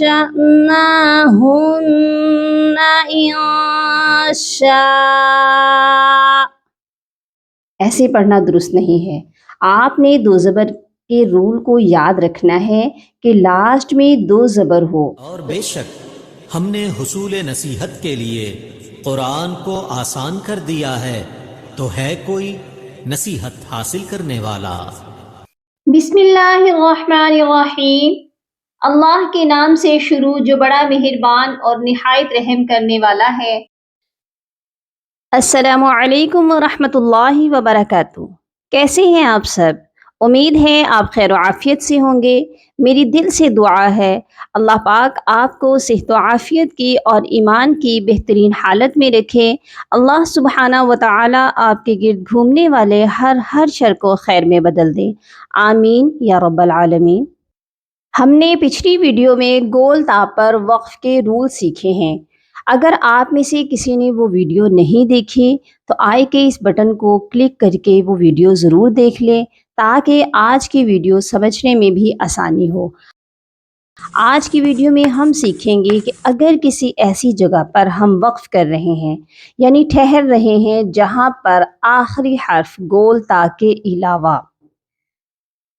أنشأناهن إنشاء. ایسے پڑھنا درست نہیں ہے. آپ نے دو زبر کے رول کو یاد رکھنا ہے کہ لاسٹ میں دو زبر ہو. اور بے شک ہم نے حصول نصیحت کے لیے قرآن کو آسان کر دیا ہے، تو ہے کوئی نصیحت حاصل کرنے والا؟ بسم اللہ الرحمن الرحیم. اللہ کے نام سے شروع جو بڑا مہربان اور نہایت رحم کرنے والا ہے. السلام علیکم ورحمۃ اللہ وبرکاتہ. کیسے ہیں آپ سب؟ امید ہے آپ خیر و عافیت سے ہوں گے. میری دل سے دعا ہے اللہ پاک آپ کو صحت و عافیت کی اور ایمان کی بہترین حالت میں رکھے. اللہ سبحانہ و تعالی آپ کے گرد گھومنے والے ہر شر کو خیر میں بدل دے. آمین یا رب العالمین. ہم نے پچھلی ویڈیو میں گول تا پر وقف کے رول سیکھے ہیں. اگر آپ میں سے کسی نے وہ ویڈیو نہیں دیکھی تو آئی کے اس بٹن کو کلک کر کے وہ ویڈیو ضرور دیکھ لیں تاکہ آج کی ویڈیو سمجھنے میں بھی آسانی ہو. آج کی ویڈیو میں ہم سیکھیں گے کہ اگر کسی ایسی جگہ پر ہم وقف کر رہے ہیں یعنی ٹھہر رہے ہیں جہاں پر آخری حرف گول تا کے علاوہ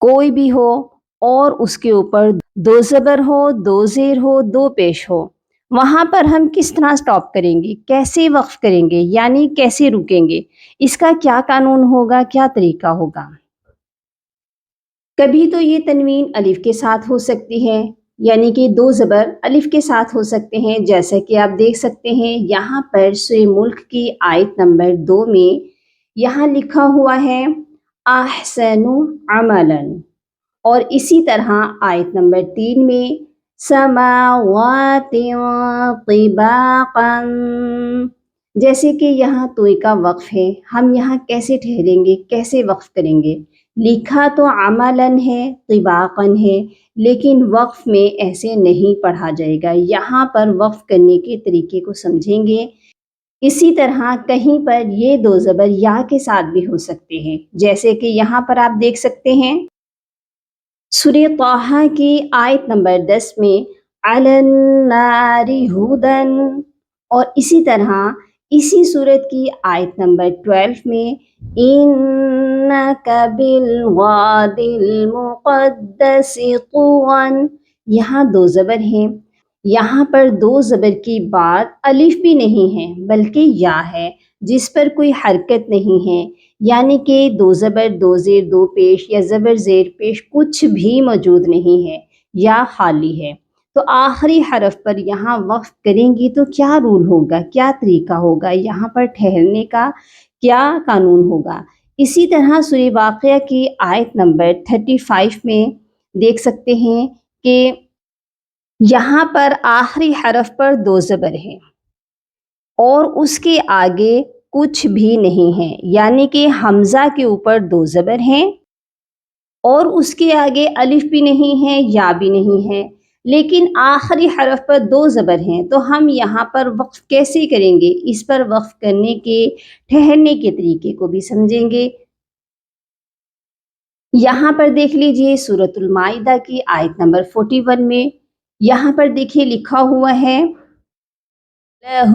کوئی بھی ہو اور اس کے اوپر دو زبر ہو، دو زیر ہو، دو پیش ہو، وہاں پر ہم کس طرح سٹاپ کریں گے، کیسے وقف کریں گے، یعنی کیسے رکیں گے، اس کا کیا قانون ہوگا، کیا طریقہ ہوگا. کبھی تو یہ تنوین الف کے ساتھ ہو سکتی ہے، یعنی کہ دو زبر الف کے ساتھ ہو سکتے ہیں، جیسا کہ آپ دیکھ سکتے ہیں یہاں پر سورہ ملک کی آیت نمبر 2 میں یہاں لکھا ہوا ہے احسن عملا، اور اسی طرح آیت نمبر 3 میں سماوات طباقا. جیسے کہ یہاں توئی کا وقف ہے، ہم یہاں کیسے ٹھہریں گے، کیسے وقف کریں گے. لکھا تو عملاً ہے، طباقاً ہے، لیکن وقف میں ایسے نہیں پڑھا جائے گا. یہاں پر وقف کرنے کے طریقے کو سمجھیں گے. اسی طرح کہیں پر یہ دو زبر یا کے ساتھ بھی ہو سکتے ہیں، جیسے کہ یہاں پر آپ دیکھ سکتے ہیں سورہ طٰہٰ کی آیت نمبر 10 میں علی النار ہدی، اور اسی طرح اسی صورت کی آیت نمبر 12 میں انک بالوادی المقدس طوی. یہاں دو زبر ہیں. یہاں پر دو زبر کی بعد الف بھی نہیں ہے بلکہ یا ہے جس پر کوئی حرکت نہیں ہے، یعنی کہ دو زبر، دو زیر، دو پیش یا زبر زیر پیش کچھ بھی موجود نہیں ہے، یا خالی ہے. تو آخری حرف پر یہاں وقف کریں گی تو کیا رول ہوگا، کیا طریقہ ہوگا، یہاں پر ٹھہرنے کا کیا قانون ہوگا. اسی طرح سورہ واقعہ کی آیت نمبر 35 میں دیکھ سکتے ہیں کہ یہاں پر آخری حرف پر دو زبر ہے اور اس کے آگے کچھ بھی نہیں ہے، یعنی کہ حمزہ کے اوپر دو زبر ہیں اور اس کے آگے الف بھی نہیں ہے، یا بھی نہیں ہے، لیکن آخری حرف پر دو زبر ہیں. تو ہم یہاں پر وقف کیسے کریں گے، اس پر وقف کرنے کے ٹھہرنے کے طریقے کو بھی سمجھیں گے. یہاں پر دیکھ لیجئے سورۃ المائدہ کی آیت نمبر 41 میں یہاں پر دیکھیے لکھا ہوا ہے لَهُ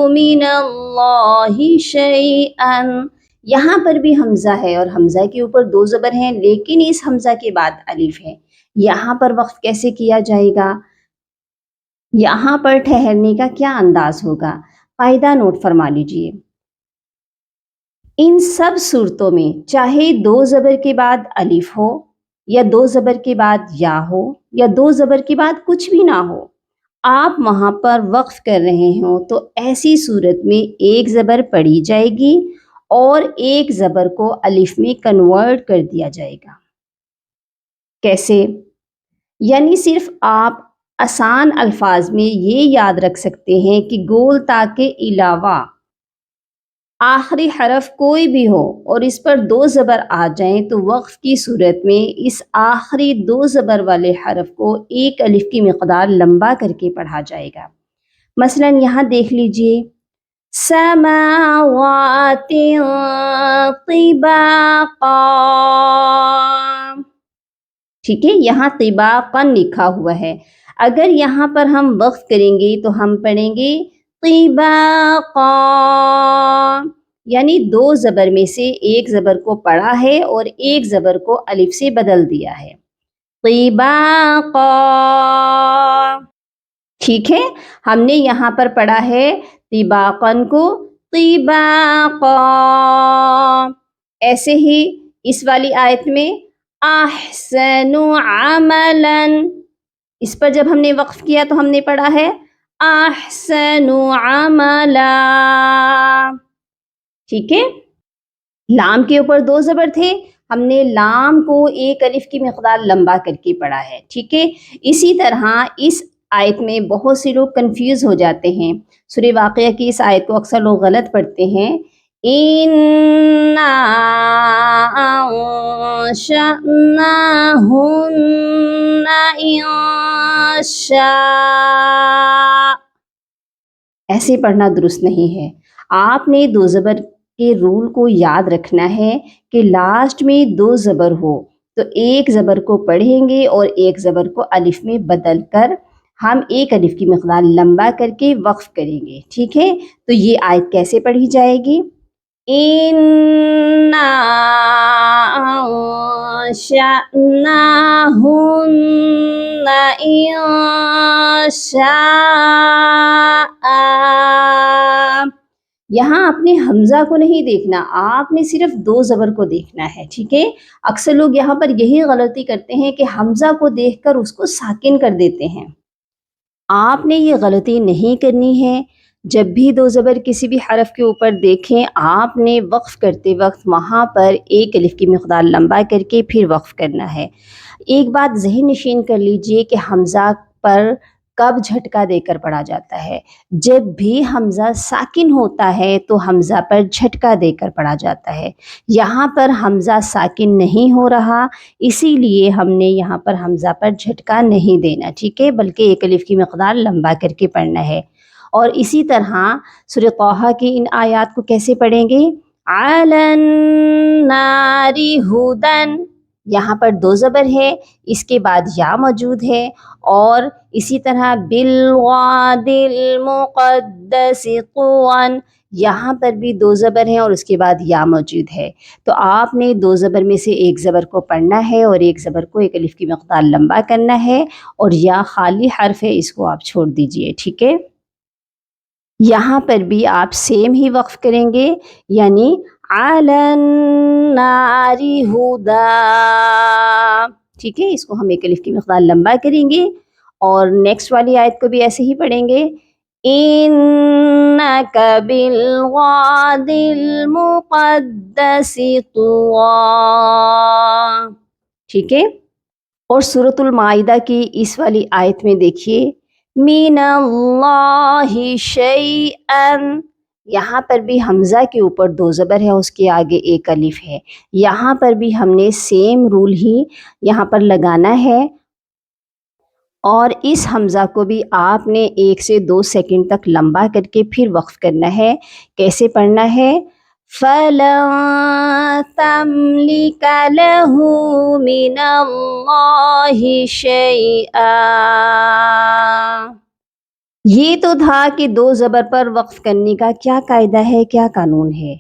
مِنَ اللَّهِ شَيْئًا. یہاں پر بھی حمزہ ہے اور حمزہ کے اوپر دو زبر ہیں، لیکن اس حمزہ کے بعد الف ہے. یہاں پر وقف کیسے کیا جائے گا، یہاں پر ٹھہرنے کا کیا انداز ہوگا، قاعدہ نوٹ فرما لیجئے. ان سب صورتوں میں چاہے دو زبر کے بعد الف ہو یا دو زبر کے بعد یا ہو یا دو زبر کے بعد کچھ بھی نہ ہو، آپ وہاں پر وقف کر رہے ہوں تو ایسی صورت میں ایک زبر پڑھی جائے گی اور ایک زبر کو الف میں کنورٹ کر دیا جائے گا. کیسے؟ یعنی صرف آپ آسان الفاظ میں یہ یاد رکھ سکتے ہیں کہ گول تا کے علاوہ آخری حرف کوئی بھی ہو اور اس پر دو زبر آ جائیں تو وقف کی صورت میں اس آخری دو زبر والے حرف کو ایک الف کی مقدار لمبا کر کے پڑھا جائے گا. مثلا یہاں دیکھ لیجئے سماوات طباقا. ٹھیک ہے، یہاں طباقن لکھا ہوا ہے. اگر یہاں پر ہم وقف کریں گے تو ہم پڑھیں گے طباقا، یعنی دو زبر میں سے ایک زبر کو پڑھا ہے اور ایک زبر کو الف سے بدل دیا ہے. طباقا. ٹھیک ہے، ہم نے یہاں پر پڑھا ہے طباقن کو طباقا. ایسے ہی اس والی آیت میں احسن عملا، اس پر جب ہم نے وقف کیا تو ہم نے پڑھا ہے احسن عملا. ٹھیک ہے، لام کے اوپر دو زبر تھے، ہم نے لام کو ایک الف کی مقدار لمبا کر کے پڑھا ہے. ٹھیک ہے، اسی طرح اس آیت میں بہت سے لوگ کنفیوز ہو جاتے ہیں. سورہ واقعہ کی اس آیت کو اکثر لوگ غلط پڑھتے ہیں. اِنَّا أَنشَأْنَاهُنَّ إِنشَاءً، ایسے پڑھنا درست نہیں ہے. آپ نے دو زبر کے رول کو یاد رکھنا ہے کہ لاسٹ میں دو زبر ہو تو ایک زبر کو پڑھیں گے اور ایک زبر کو الف میں بدل کر ہم ایک الف کی مقدار لمبا کر کے وقف کریں گے. ٹھیک ہے، تو یہ آیت کیسے پڑھی جائے گی؟ اِنَّا أَنشَأْنَاهُنَّ إِنشَاءً. یہاں آپ نے حمزہ کو نہیں دیکھنا، آپ نے صرف دو زبر کو دیکھنا ہے. ٹھیک ہے، اکثر لوگ یہاں پر یہی غلطی کرتے ہیں کہ حمزہ کو دیکھ کر اس کو ساکن کر دیتے ہیں. آپ نے یہ غلطی نہیں کرنی ہے. جب بھی دو زبر کسی بھی حرف کے اوپر دیکھیں، آپ نے وقف کرتے وقت وہاں پر ایک الف کی مقدار لمبا کر کے پھر وقف کرنا ہے. ایک بات ذہن نشین کر لیجئے کہ حمزہ پر کب جھٹکا دے کر پڑھا جاتا ہے. جب بھی حمزہ ساکن ہوتا ہے تو حمزہ پر جھٹکا دے کر پڑھا جاتا ہے. یہاں پر حمزہ ساکن نہیں ہو رہا، اسی لیے ہم نے یہاں پر حمزہ پر جھٹکا نہیں دینا. ٹھیک ہے، بلکہ ایک الف کی مقدار لمبا کر کے پڑھنا ہے. اور اسی طرح سورہ طٰہٰ کی ان آیات کو کیسے پڑھیں گے؟ عَلَى النَّارِ ہُدًى، یہاں پر دو زبر ہے، اس کے بعد یا موجود ہے. اور اسی طرح بِالْوَادِ الْمُقَدَّسِ طُوًى، یہاں پر بھی دو زبر ہیں اور اس کے بعد یا موجود ہے. تو آپ نے دو زبر میں سے ایک زبر کو پڑھنا ہے اور ایک زبر کو ایک الف کی مقدار لمبا کرنا ہے، اور یا خالی حرف ہے، اس کو آپ چھوڑ دیجئے. ٹھیک ہے، یہاں پر بھی آپ سیم ہی وقف کریں گے، یعنی عَلَى النَّارِ هُدًى. ٹھیک ہے، اس کو ہم ایک الف کی مقدار لمبا کریں گے اور نیکسٹ والی آیت کو بھی ایسے ہی پڑھیں گے. إِنَّكَ بِالْوَادِ الْمُقَدَّسِ طُوًى. ٹھیک ہے، اور سورۃ المائدہ کی اس والی آیت میں دیکھیے مِنَ اللَّهِ شَيْئًا، یہاں پر بھی حمزہ کے اوپر دو زبر ہے، اس کے آگے ایک الف ہے. یہاں پر بھی ہم نے سیم رول ہی یہاں پر لگانا ہے، اور اس حمزہ کو بھی آپ نے 1 سے 2 سیکنڈ تک لمبا کر کے پھر وقف کرنا ہے. کیسے پڑھنا ہے؟ فَلَن تَمْلِكَ لَهُ مِنَ اللَّهِ شَيْئًا. یہ تو تھا کہ دو زبر پر وقف کرنے کا کیا قاعدہ ہے، کیا قانون ہے.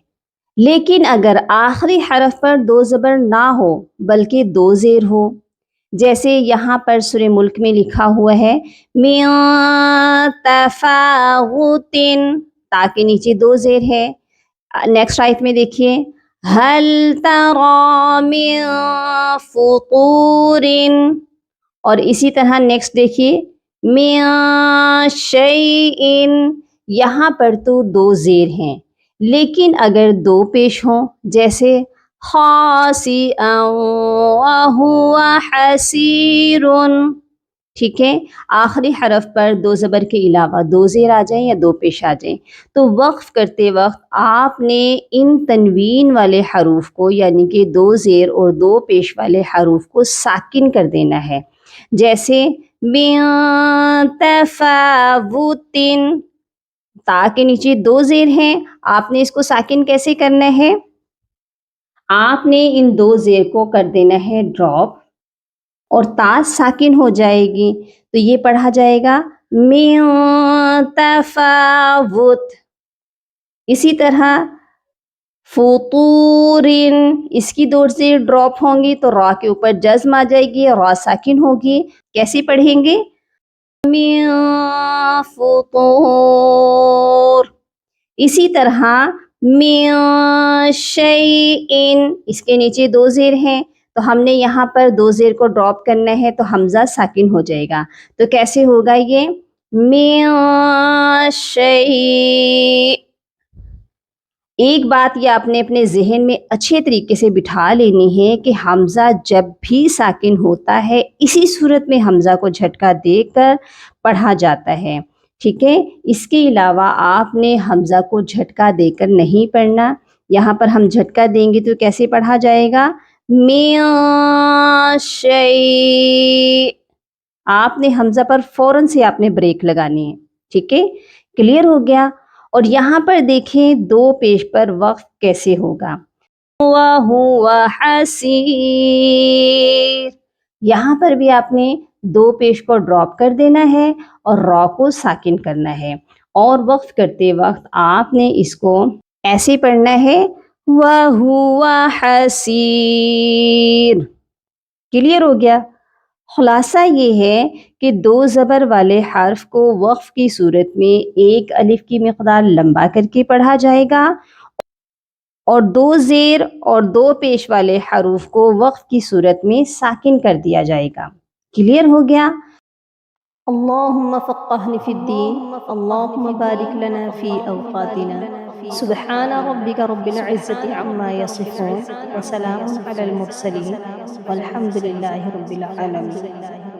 لیکن اگر آخری حرف پر دو زبر نہ ہو بلکہ دو زیر ہو، جیسے یہاں پر سورہ ملک میں لکھا ہوا ہے مِن تَفَاوُتٍ، تا کے نیچے دو زیر ہے. نیکسٹ آیت میں دیکھیے هَلْ تَرَى مِن فُطُورٍ، اور اسی طرح نیکسٹ دیکھیے مِن شَيْءٍ، یہاں پر تو دو زیر ہیں، لیکن اگر دو پیش ہوں جیسے خَاسِئًا وَهُوَ حَسِيرٌ. ٹھیک ہے، آخری حرف پر دو زبر کے علاوہ دو زیر آ جائیں یا دو پیش آ جائیں تو وقف کرتے وقت آپ نے ان تنوین والے حروف کو، یعنی کہ دو زیر اور دو پیش والے حروف کو ساکن کر دینا ہے. جیسے مِن تَفَاوُتٍ، تا کے نیچے دو زیر ہیں، آپ نے اس کو ساکن کیسے کرنا ہے؟ آپ نے ان دو زیر کو کر دینا ہے ڈراپ، اور تا ساکن ہو جائے گی تو یہ پڑھا جائے گا من تفاوت. اسی طرح فطور، اس کی دو زیر ڈراپ ہوں گی تو را کے اوپر جزم آ جائے گی، را ساکن ہوگی. کیسے پڑھیں گے؟ من فطور. اسی طرح من شیئن، اس کے نیچے دو زیر ہیں تو ہم نے یہاں پر دو زیر کو ڈراپ کرنا ہے تو حمزہ ساکن ہو جائے گا. تو کیسے ہوگا یہ؟ من شیء. ایک بات یہ آپ نے اپنے ذہن میں اچھے طریقے سے بٹھا لینی ہے کہ حمزہ جب بھی ساکن ہوتا ہے اسی صورت میں حمزہ کو جھٹکا دے کر پڑھا جاتا ہے. ٹھیک ہے، اس کے علاوہ آپ نے حمزہ کو جھٹکا دے کر نہیں پڑھنا. یہاں پر ہم جھٹکا دیں گے تو کیسے پڑھا جائے گا؟ من شیء. آپ نے حمزہ پر فوراً سے آپ نے بریک لگانی ہے. ٹھیک ہے، کلیئر ہو گیا؟ اور یہاں پر دیکھیں دو پیش پر وقف کیسے ہوگا. وَهُوَ حَسِيرٌ. یہاں پر بھی آپ نے دو پیش کو ڈراپ کر دینا ہے اور را کو ساکن کرنا ہے، اور وقف کرتے وقت آپ نے اس کو ایسے پڑھنا ہے وَهُوَ حَسِيرٌ. کلیئر ہو گیا؟ خلاصہ یہ ہے کہ دو زبر والے حرف کو وقف کی صورت میں ایک الف کی مقدار لمبا کر کے پڑھا جائے گا، اور دو زیر اور دو پیش والے حروف کو وقف کی صورت میں ساکن کر دیا جائے گا. کلیئر ہو گیا؟ اللہم فقہنا فی الدین، اللہم بارک لنا فی اوقاتنا. سبحان ربک رب العزت عما یصفون وسلام علی المرسلین والحمد للہ رب العالمین.